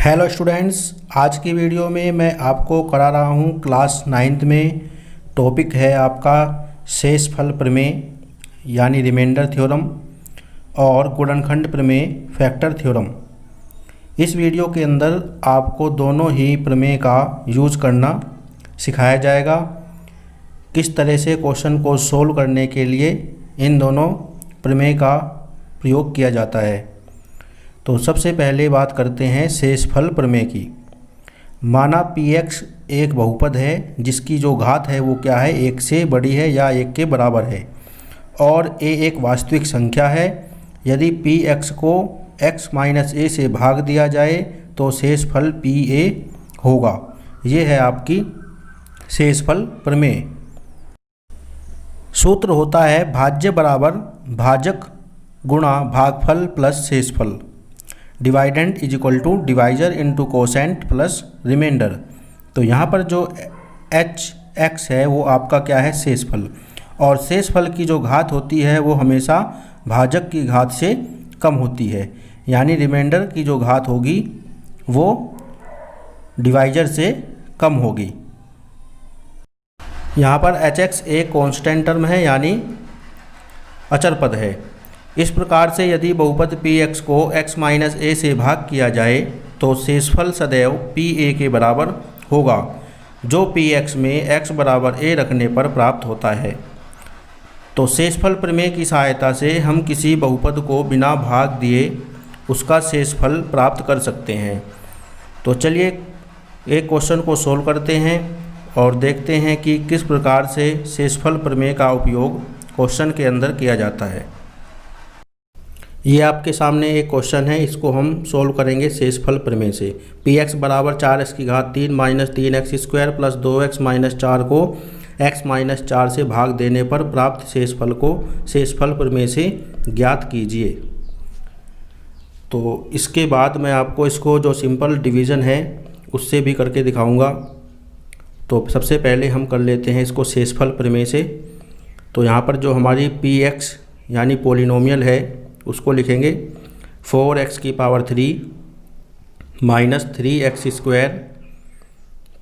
Hello students, आज की video में मैं आपको करा रहा हूँ क्लास 9th में। टॉपिक है आपका शेषफल प्रमेय यानी रिमाइंडर थ्योरम और गुणनखंड प्रमेय फैक्टर थ्योरम। इस वीडियो के अंदर आपको दोनों ही प्रमेय का यूज करना सिखाया जाएगा। किस तरह से क्वेश्चन को सोल्व करने के लिए इन दोनों प्रमेय का प्रयोग किया जाता है। तो सबसे पहले बात करते हैं शेषफल प्रमेय की। माना px एक बहुपद है जिसकी जो घात है वो क्या है, 1 से बड़ी है या 1 के बराबर है, और a एक वास्तविक संख्या है। यदि px को x - a से भाग दिया जाए तो शेषफल pa होगा। ये है आपकी शेषफल प्रमेय। सूत्र होता है भाज्य बराबर भाजक गुणा भागफल प्लस शेषफल। Dividend is equal to divisor into quotient plus remainder. तो यहाँ पर जो x है वो आपका क्या है, शेषफल, और शेषफल की जो घात होती है वो हमेशा भाजक की घात से कम होती है, यानी रिमाइंडर की जो घात होगी वो डिवाइजर से कम होगी। यहाँ पर hx एक कांस्टेंट टर्म है यानी अचर पद है। इस प्रकार से यदि बहुपद px को x - a से भाग किया जाए तो शेषफल सदैव pa के बराबर होगा, जो px में x बराबर a रखने पर प्राप्त होता है। तो शेषफल प्रमेय की सहायता से हम किसी बहुपद को बिना भाग दिए उसका शेषफल प्राप्त कर सकते हैं। तो चलिए एक क्वेश्चन को सोल्व करते हैं और देखते हैं कि किस प्रकार से शेषफल प्रमेय का उपयोग क्वेश्चन के अंदर किया जाता है। ये आपके सामने एक क्वेश्चन है, इसको हम सोल्व करेंगे शेषफल प्रमेय से। px बराबर 4x की घात 3 - 3x स्क्वायर प्लस 2x - 4 को x - 4 से भाग देने पर प्राप्त शेषफल को शेषफल प्रमेय से ज्ञात कीजिए। तो इसके बाद मैं आपको इसको जो सिंपल डिवीज़न है उससे भी करके दिखाऊंगा। तो सबसे पहले हम कर लेते हैं इसको शेषफल प्रमेय से। तो यहाँ पर जो हमारी px यानी पोलिनोमियल है उसको लिखेंगे 4x की power 3 - 3x square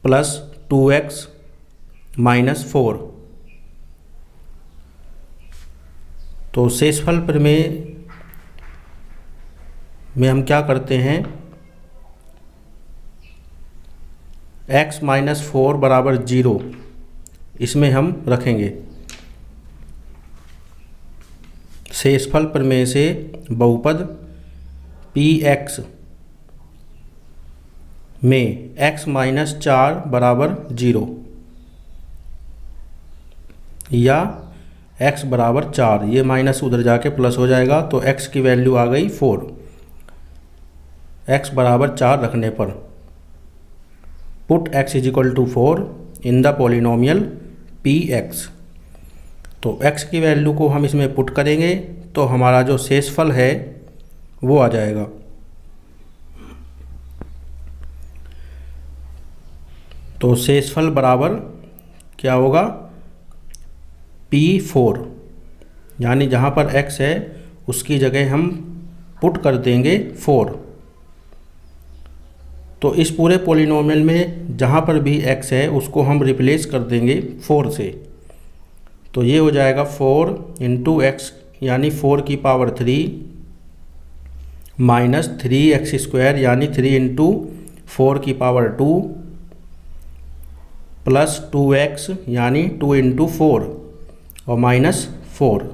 plus 2x - 4। तो शेषफल प्रमेय में हम क्या करते हैं, x - 4 बराबर 0 इसमें हम रखेंगे। शेषफल प्रमेय से बहुपद px में x - 4 बराबर 0 या x बराबर 4, ये माइनस उधर जाके प्लस हो जाएगा तो x की वैल्यू आ गई 4। x बराबर 4 रखने पर put x is equal to 4 in the polynomial px। तो x की वैल्यू को हम इसमें पुट करेंगे तो हमारा जो शेषफल है वो आ जाएगा। तो शेषफल बराबर क्या होगा, p4, यानी जहाँ पर x है उसकी जगह हम पुट कर देंगे 4। तो इस पूरे पोलिनोमियल में जहाँ पर भी x है उसको हम रिप्लेस कर देंगे 4 से। तो ये हो जाएगा 4 × x यानी 4 की पावर 3 माइनस 3x स्क्वायर यानी 3 × 4 की पावर 2 प्लस 2x यानी 2 × 4 और माइनस 4।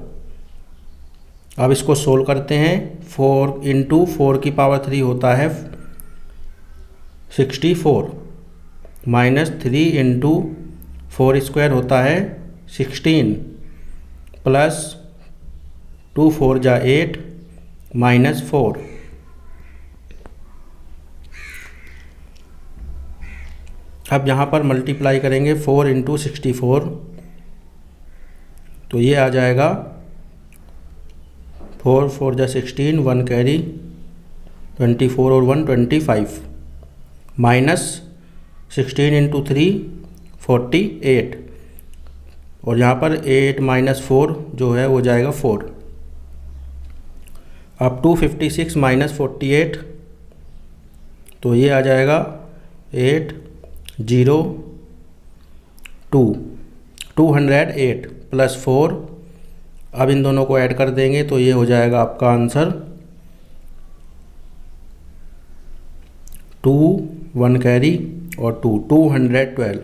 अब इसको सोल्व करते हैं। 4 × 4 की पावर 3 होता है 64 माइनस 3 × 4 स्क्वायर होता है 16 प्लस 2 × 4 = 8 माइनस 4। अब यहाँ पर मल्टीप्लाई करेंगे 4 × 64, तो ये आ जाएगा 4 × 4 = 16, 1 कैरी 24 और 1 25 माइनस 16 × 3 48, और यहाँ पर 8 - 4 जो है वो जाएगा 4। अब 256 - 48 तो ये आ जाएगा 8 0 2 208 प्लस 4। अब इन दोनों को ऐड कर देंगे तो ये हो जाएगा आपका आंसर 2 1 कैरी और 212।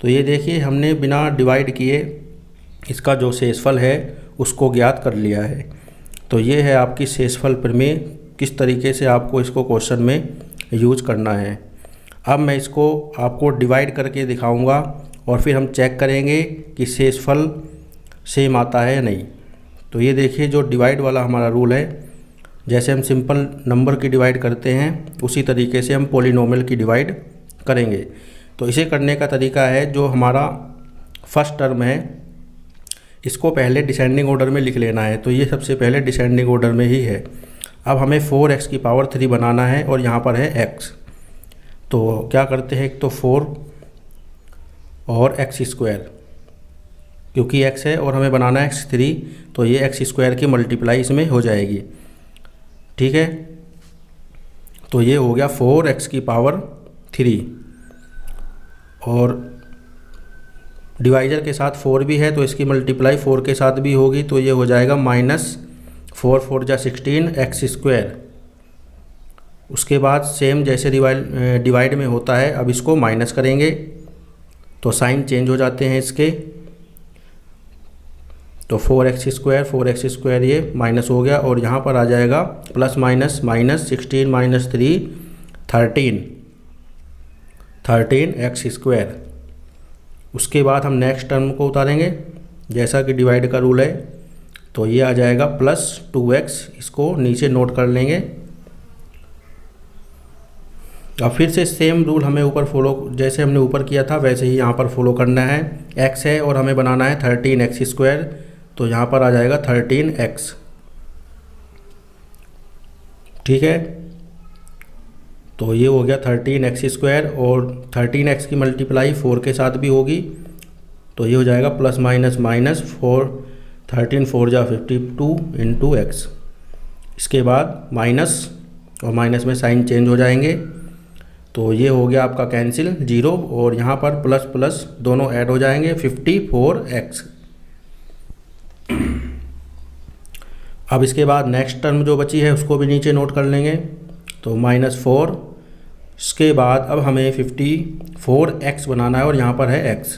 तो ये देखिए हमने बिना डिवाइड किए इसका जो शेषफल है उसको ज्ञात कर लिया है। तो ये है आपकी शेषफल प्रमेय, किस तरीके से आपको इसको क्वेश्चन में यूज करना है। अब मैं इसको आपको डिवाइड करके दिखाऊंगा और फिर हम चेक करेंगे कि शेषफल सेम आता है या नहीं। तो ये देखिए जो डिवाइड वाला हमारा रूल है, जैसे हम सिंपल नंबर की डिवाइड करते हैं उसी तरीके से हम पॉलिनोमियल की डिवाइड करेंगे। तो इसे करने का तरीका है, जो हमारा फर्स्ट टर्म है इसको पहले डिसेंडिंग ऑर्डर में लिख लेना है। तो ये सबसे पहले डिसेंडिंग ऑर्डर में ही है। अब हमें 4x की पावर 3 बनाना है और यहाँ पर है x। तो क्या करते हैं, एक तो 4 और x स्क्वायर, क्योंकि x है और हमें बनाना है x3, तो ये x स्क्वायर की मल्टीप्लाई इसमें हो जाएगी। ठीक है, तो ये हो गया 4x की पावर 3 और डिवाइजर के साथ 4 भी है तो इसकी मल्टीप्लाई 4 के साथ भी होगी। तो ये हो जाएगा -4 4 जा 16 x स्क्वायर। उसके बाद सेम जैसे डिवाइड में होता है, अब इसको माइनस करेंगे तो साइन चेंज हो जाते हैं इसके। तो 4x स्क्वायर ये माइनस हो गया और यहाँ पर आ जाएगा प्लस माइनस -16 - 3 13 x स्क्वायर। उसके बाद हम नेक्स्ट टर्म को उतारेंगे जैसा कि डिवाइड का रूल है। तो ये आ जाएगा प्लस 2x, इसको नीचे नोट कर लेंगे। अब फिर से सेम रूल हमें ऊपर फॉलो, जैसे हमने ऊपर किया था वैसे ही यहाँ पर फॉलो करना है। x है और हमें बनाना है 13x स्क्वायर, तो यहाँ पर आ जाएगा 13x। ठीक है, तो ये हो गया 13x स्क्वायर और 13x की मल्टीप्लाई 4 के साथ भी होगी। तो ये हो जाएगा प्लस माइनस -4 13 4 जा 52 इंटू x। इसके बाद माइनस और माइनस में साइन चेंज हो जाएंगे। तो ये हो गया आपका कैंसिल 0 और यहाँ पर प्लस प्लस दोनों ऐड हो जाएंगे 54x। अब इसके बाद नेक्स्ट टर्म जो बची है उसको भी नीचे नोट कर लेंगे। तो -4, इसके बाद अब हमें 54x बनाना है और यहाँ पर है x,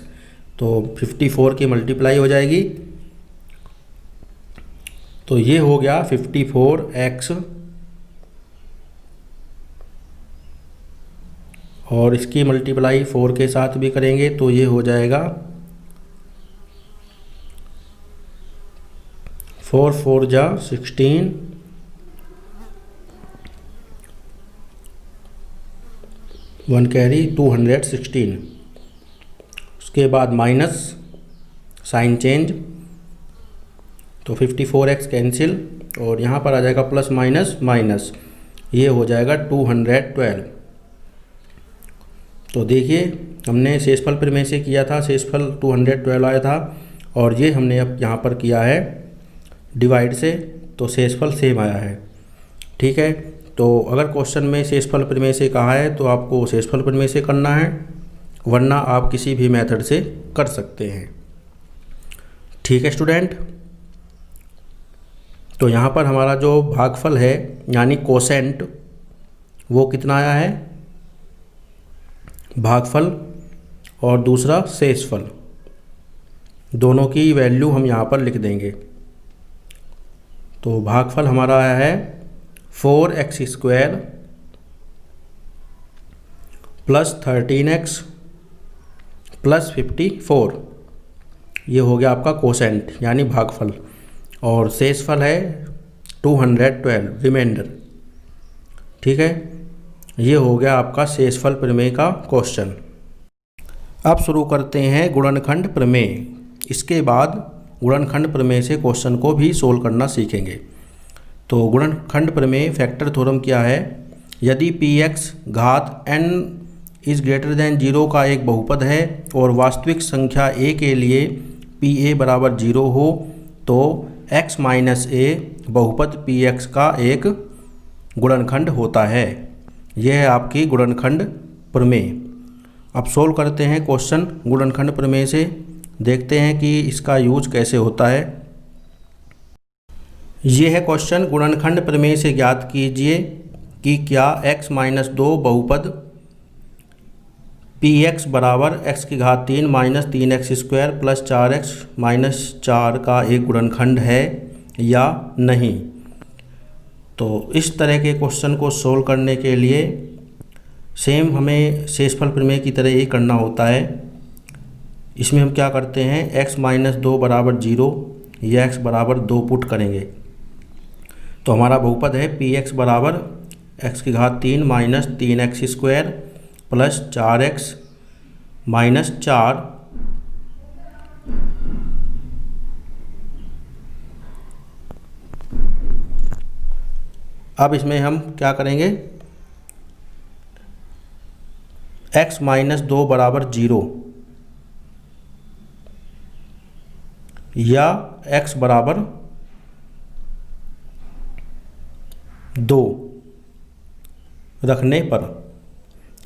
तो 54 की मल्टीप्लाई हो जाएगी। तो ये हो गया 54x और इसकी मल्टीप्लाई 4 के साथ भी करेंगे तो ये हो जाएगा 4 4 जा 16 1 कैरी 216। उसके बाद माइनस साइन चेंज, तो 54x कैंसिल और यहाँ पर आ जाएगा प्लस माइनस माइनस, ये हो जाएगा 212। तो देखिए हमने शेषफल प्रमेय से किया था, शेषफल 212 आया था और ये हमने अब यहाँ पर किया है डिवाइड से, तो शेषफल सेम आया है। ठीक है, तो अगर क्वेश्चन में शेषफल प्रमेय से कहा है तो आपको शेषफल प्रमेय से करना है, वरना आप किसी भी मेथड से कर सकते हैं। ठीक है स्टूडेंट, तो यहाँ पर हमारा जो भागफल है यानी कोसेंट वो कितना आया है, भागफल और दूसरा शेषफल, दोनों की वैल्यू हम यहाँ पर लिख देंगे। तो भागफल हमारा आया है 4x square plus 13x plus 54, ये हो गया आपका कोसेंट यानी भागफल, और शेषफल है 212 रिमाइंडर। ठीक है, ये हो गया आपका शेषफल प्रमेय का क्वेश्चन। अब शुरू करते हैं गुणनखंड प्रमेय। इसके बाद गुणनखंड प्रमेय से क्वेश्चन को भी सोल्व करना सीखेंगे। तो गुणनखंड प्रमेय फैक्टर थ्योरम क्या है, यदि px घात n इज़ ग्रेटर देन 0 का एक बहुपद है और वास्तविक संख्या a के लिए pa बराबर 0 हो तो x माइनस a बहुपद px का एक गुणनखंड होता है। यह है आपकी गुणनखंड प्रमेय। अब सोल्व करते हैं क्वेश्चन गुणनखंड प्रमेय से, देखते हैं कि इसका यूज कैसे होता है। ये है क्वेश्चन, गुणनखंड प्रमेय से ज्ञात कीजिए कि क्या x - 2 बहुपद px बराबर x की घात 3 minus 3x square plus 4x minus 4 का एक गुणनखंड है या नहीं। तो इस तरह के क्वेश्चन को सोल्व करने के लिए सेम हमें शेषफल प्रमेय की तरह ही करना होता है। इसमें हम क्या करते हैं, x - 2 बराबर 0 या x बराबर 2 पुट करेंगे। तो हमारा बहुपद है px बराबर x की घात 3 minus 3x square plus 4x minus 4 अब इसमें हम क्या करेंगे, x - 2 बराबर 0 या x बराबर 2 रखने पर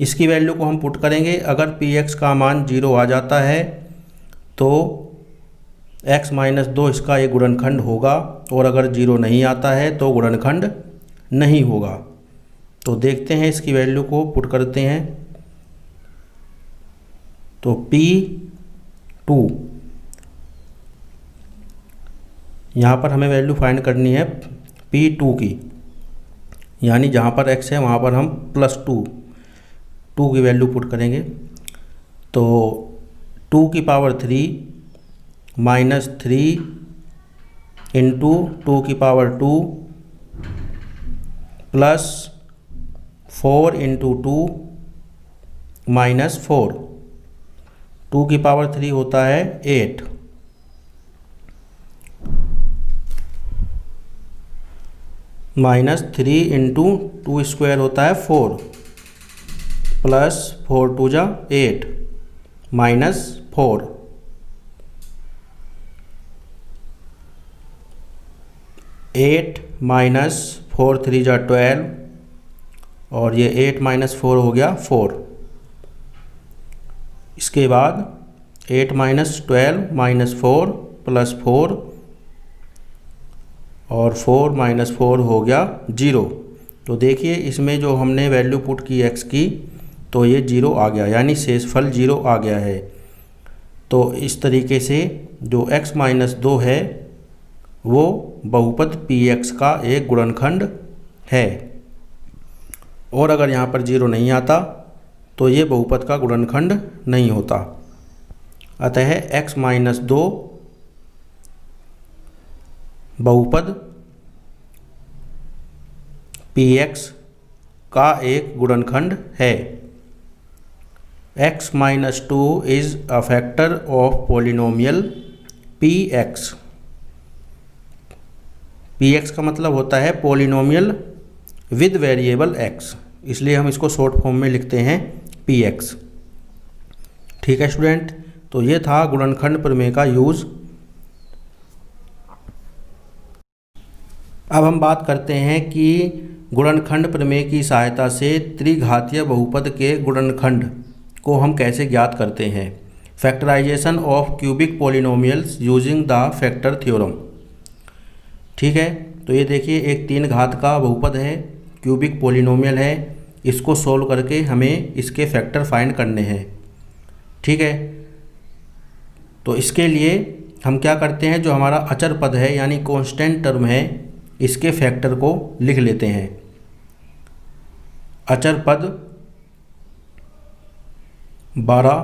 इसकी वैल्यू को हम पुट करेंगे। अगर px का मान 0 आ जाता है तो x - 2 इसका एक गुणनखंड होगा, और अगर 0 नहीं आता है तो गुणनखंड नहीं होगा। तो देखते हैं इसकी वैल्यू को पुट करते हैं। तो p2 यहाँ पर हमें वैल्यू फाइंड करनी है p2 की, यानी जहाँ पर x है वहाँ पर हम +2 की वैल्यू पुट करेंगे। तो 2 की पावर 3 माइनस 3 इंटू 2 की पावर 2 प्लस 4 इंटू 2 माइनस 4। 2 की पावर 3 होता है 8 माइनस 3 इंटू 2 स्क्वायर होता है 4 प्लस 4 2 जा 8 माइनस 4। 8 माइनस 4 3 जा 12 और ये 8 माइनस 4 हो गया 4। इसके बाद 8 माइनस 12 माइनस 4 प्लस 4 और 4 माइनस 4 हो गया 0। तो देखिए इसमें जो हमने वैल्यू पुट की x की, तो ये 0 आ गया, यानी शेषफल 0 आ गया है। तो इस तरीके से जो x - 2 है वो बहुपद px का एक गुणनखंड है, और अगर यहाँ पर 0 नहीं आता तो ये बहुपद का गुणनखंड नहीं होता। अतः x - 2 बहुपद px का एक गुणनखंड है। x - 2 is a factor of polynomial px। px का मतलब होता है पोलिनोमियल विद वेरिएबल x, इसलिए हम इसको शॉर्ट फॉर्म में लिखते हैं px। ठीक है स्टूडेंट, तो ये था गुणनखंड प्रमेय का यूज़। अब हम बात करते हैं कि गुणनखंड प्रमेय की सहायता से त्रिघातीय बहुपद के गुणनखंड को हम कैसे ज्ञात करते हैं। Factorization of cubic polynomials using the factor theorem. ठीक है, तो ये देखिए एक 3 घात का बहुपद है, क्यूबिक पॉलिनोमियल है, इसको सोल्व करके हमें इसके फैक्टर फाइंड करने हैं। ठीक है, तो इसके लिए हम क्या करते हैं, जो हमारा अचर पद है यानी कांस्टेंट टर्म है, इसके फैक्टर को लिख लेते हैं। अचर पद 12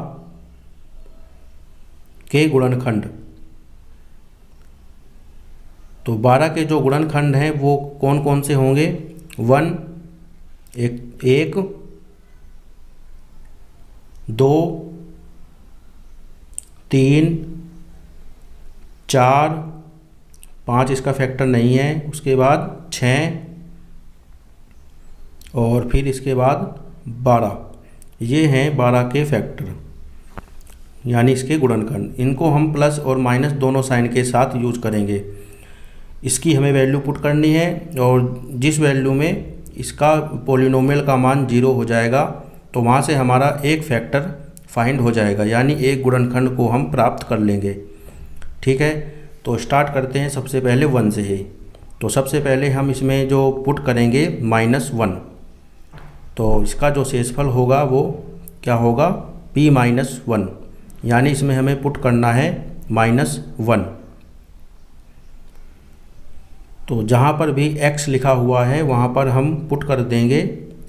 के गुणनखंड। तो 12 के जो गुणनखंड हैं वो कौन कौन से होंगे, 1 1 2 3 4 5 इसका फैक्टर नहीं है, उसके बाद 6 और फिर इसके बाद 12। ये हैं 12 के फैक्टर यानी इसके गुणनखंड। इनको हम प्लस और माइनस दोनों साइन के साथ यूज करेंगे। इसकी हमें वैल्यू पुट करनी है और जिस वैल्यू में इसका पॉलिनोमियल का मान 0 हो जाएगा, तो वहाँ से हमारा एक फैक्टर फाइंड हो जाएगा, यानी एक गुणनखंड को हम प्राप्त कर लेंगे। ठीक है, तो स्टार्ट करते हैं सबसे पहले 1 से ही। तो सबसे पहले हम इसमें जो पुट करेंगे -1, तो इसका जो शेषफल होगा वो क्या होगा, p-1, यानी इसमें हमें पुट करना है -1। तो जहाँ पर भी x लिखा हुआ है वहाँ पर हम पुट कर देंगे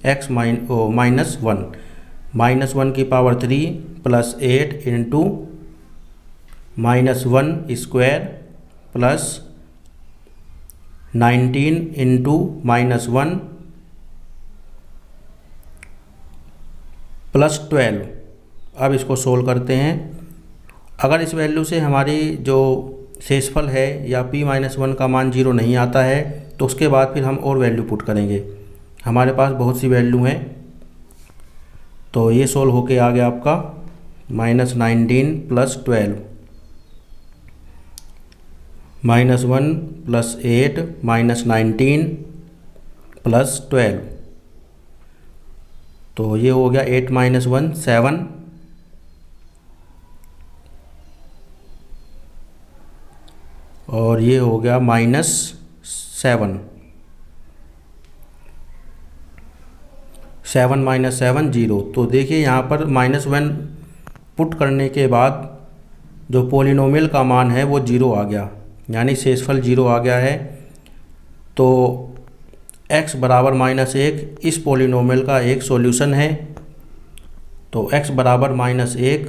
x -1, -1 की power 3 plus 8 into -1 square plus 19 into -1 plus 12। अब इसको सोल्व करते हैं। अगर इस वैल्यू से हमारी जो शेषफल है या p-1 का मान 0 नहीं आता है तो उसके बाद फिर हम और वैल्यू पुट करेंगे। हमारे पास बहुत सी वैल्यू हैं, तो ये सोल्व होके आ गया आपका -19 प्लस 12, -1 प्लस 8 -19 प्लस 12, तो ये हो गया 8 - 1 7, और ये हो गया -7, 7 - 7 0। तो देखिए यहाँ पर -1 पुट करने के बाद जो पॉलिनोमियल का मान है वो 0 आ गया, यानी शेषफल 0 आ गया है। तो x बराबर -1 इस पॉलिनोमियल का एक सॉल्यूशन है। तो x बराबर -1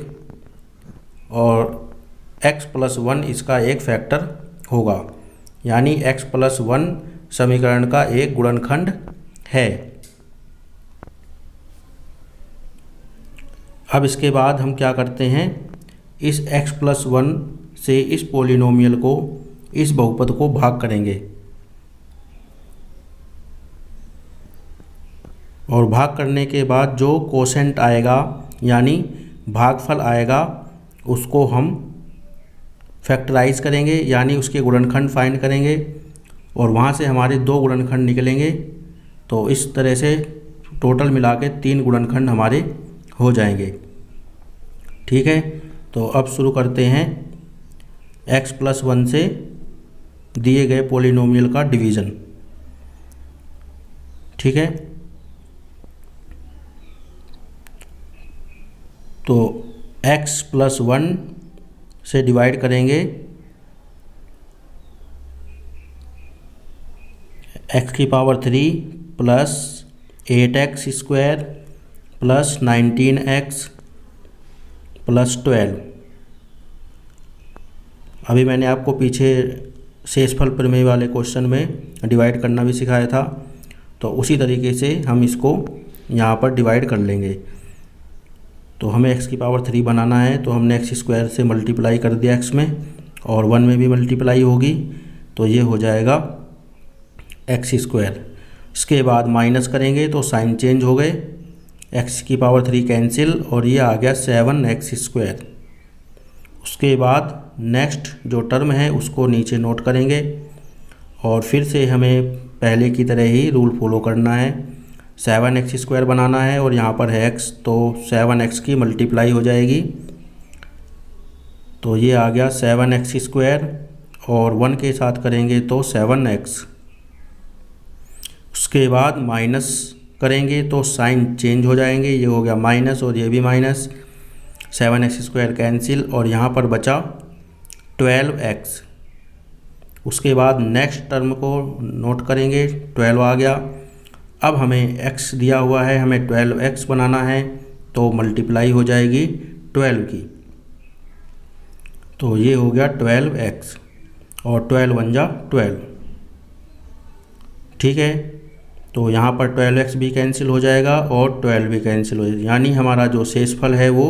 और x + 1 इसका एक फैक्टर होगा, यानी x + 1 समीकरण का एक गुणनखंड है। अब इसके बाद हम क्या करते हैं, इस x + 1 से इस पॉलिनोमियल को, इस बहुपद को भाग करेंगे, और भाग करने के बाद जो कोसेंट आएगा यानी भागफल आएगा उसको हम फैक्टराइज करेंगे, यानी उसके गुणनखंड फाइंड करेंगे, और वहाँ से हमारे 2 गुणनखंड निकलेंगे। तो इस तरह से टोटल मिला के 3 गुणनखंड हमारे हो जाएंगे। ठीक है, तो अब शुरू करते हैं x + 1 से दिए गए पॉलिनोमियल का डिवीज़न। ठीक है, तो x + 1 से डिवाइड करेंगे x की power 3 plus 8x square plus 19x plus 12। अभी मैंने आपको पीछे शेषफल प्रमेय वाले क्वेश्चन में डिवाइड करना भी सिखाया था, तो उसी तरीके से हम इसको यहाँ पर डिवाइड कर लेंगे। तो हमें x की पावर 3 बनाना है, तो हमने x स्क्वायर से मल्टीप्लाई कर दिया x में, और 1 में भी मल्टीप्लाई होगी, तो ये हो जाएगा x स्क्वायर। इसके बाद माइनस करेंगे तो साइन चेंज हो गए, x की पावर 3 कैंसिल, और ये आ गया 7x स्क्वायर। उसके बाद नेक्स्ट जो टर्म है उसको नीचे नोट करेंगे, और फिर से हमें पहले की तरह ही रूल फॉलो करना है। 7x स्क्वायर बनाना है, और यहाँ पर है x, तो 7x की मल्टीप्लाई हो जाएगी, तो ये आ गया 7x स्क्वायर, और 1 के साथ करेंगे तो 7x। उसके बाद माइनस करेंगे तो साइन चेंज हो जाएंगे, ये हो गया माइनस और ये भी माइनस, 7x स्क्वायर कैंसिल, और यहाँ पर बचा 12x। उसके बाद नेक्स्ट टर्म को नोट करेंगे, 12 आ गया। अब हमें x दिया हुआ है, हमें 12x बनाना है, तो मल्टीप्लाई हो जाएगी 12 की, तो ये हो गया 12x, और 12 × 12। ठीक है, तो यहाँ पर 12x भी कैंसिल हो जाएगा और 12 भी कैंसिल हो जाएगा, यानी हमारा जो शेषफल है वो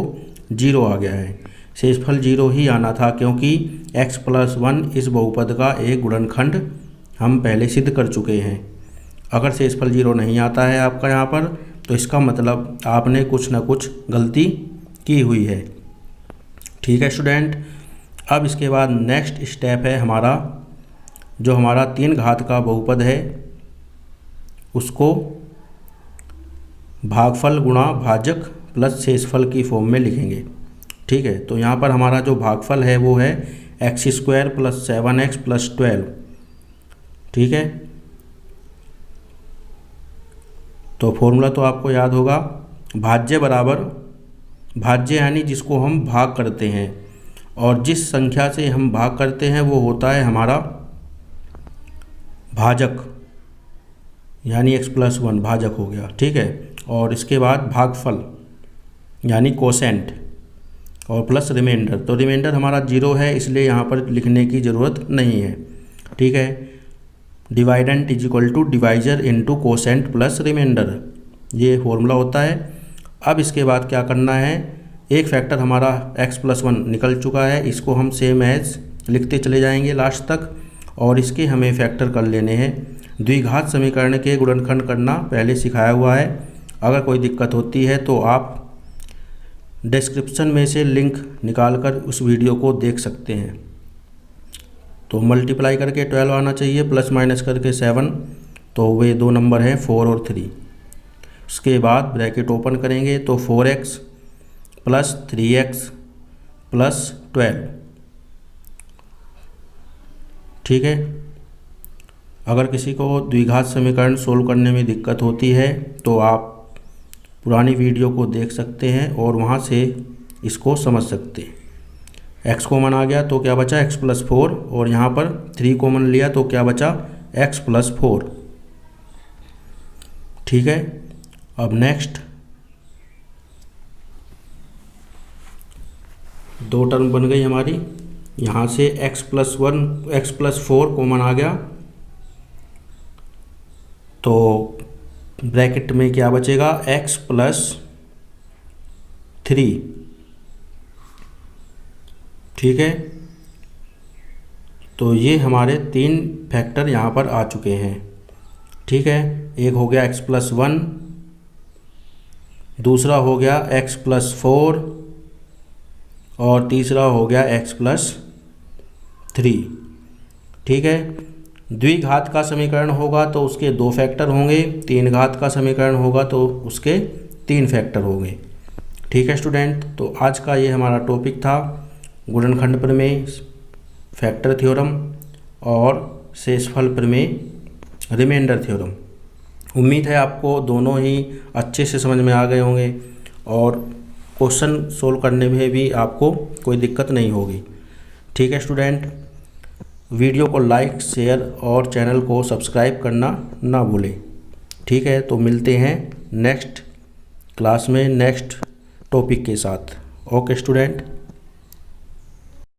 0 आ गया है। शेषफल 0 ही आना था, क्योंकि x + 1 इस बहुपद का एक गुणनखंड हम पहले सिद्ध कर चुके हैं। अगर शेषफल 0 नहीं आता है आपका यहाँ पर, तो इसका मतलब आपने कुछ ना कुछ गलती की हुई है। ठीक है स्टूडेंट, अब इसके बाद नेक्स्ट स्टेप है हमारा, जो हमारा 3 घात का बहुपद है उसको भागफल गुणा भाजक प्लस शेषफल की फॉर्म में लिखेंगे। ठीक है, तो यहाँ पर हमारा जो भागफल है वो है x² + 7x + 12। ठीक है, तो फॉर्मूला तो आपको याद होगा, भाज्य बराबर, भाज्य यानी जिसको हम भाग करते हैं, और जिस संख्या से हम भाग करते हैं वो होता है हमारा भाजक, यानी x + 1 भाजक हो गया। ठीक है, और इसके बाद भागफल यानी कोसेंट, और प्लस रिमाइंडर। तो रिमाइंडर हमारा 0 है, इसलिए यहाँ पर लिखने की ज़रूरत नहीं है। ठीक है, dividend = divisor into quotient plus remainder, ये फॉर्मूला होता है। अब इसके बाद क्या करना है, एक फैक्टर हमारा x + 1 निकल चुका है, इसको हम सेम एज लिखते चले जाएंगे लास्ट तक, और इसके हमें फैक्टर कर लेने हैं। द्विघात समीकरण के गुणनखंड करना पहले सिखाया हुआ है। अगर कोई दिक्कत होती है तो आप डिस्क्रिप्शन में से लिंक निकालकर उस वीडियो को देख सकते हैं। तो मल्टीप्लाई करके 12 आना चाहिए, प्लस माइनस करके 7, तो वे दो नंबर हैं 4 और 3। उसके बाद ब्रैकेट ओपन करेंगे तो 4x + 3x + 12। ठीक है, अगर किसी को द्विघात समीकरण सोल्व करने में दिक्कत होती है तो आप पुरानी वीडियो को देख सकते हैं और वहाँ से इसको समझ सकते हैं। x कॉमन आ गया तो क्या बचा x + 4, और यहाँ पर 3 कॉमन लिया तो क्या बचा x + 4। ठीक है, अब नेक्स्ट 2 टर्म बन गई हमारी, यहाँ से x + 4 कॉमन आ गया, तो ब्रैकेट में क्या बचेगा x + 3। ठीक है, तो ये हमारे 3 फैक्टर यहाँ पर आ चुके हैं। ठीक है, एक हो गया x + 1, दूसरा हो गया x + 4, और तीसरा हो गया x + 3। ठीक है, द्विघात का समीकरण होगा तो उसके 2 फैक्टर होंगे, 3 घात का समीकरण होगा तो उसके 3 फैक्टर होंगे। ठीक है स्टूडेंट, तो आज का ये हमारा टॉपिक था गुणनखंड प्रमेय, फैक्टर थ्योरम और शेषफल प्रमेय, रिमाइंडर थ्योरम। उम्मीद है आपको दोनों ही अच्छे से समझ में आ गए होंगे और क्वेश्चन सोल्व करने में भी आपको कोई दिक्कत नहीं होगी। ठीक है स्टूडेंट, वीडियो को लाइक, शेयर और चैनल को सब्सक्राइब करना ना भूलें। ठीक है, तो मिलते हैं नेक्स्ट क्लास में नेक्स्ट टॉपिक के साथ। Okay student.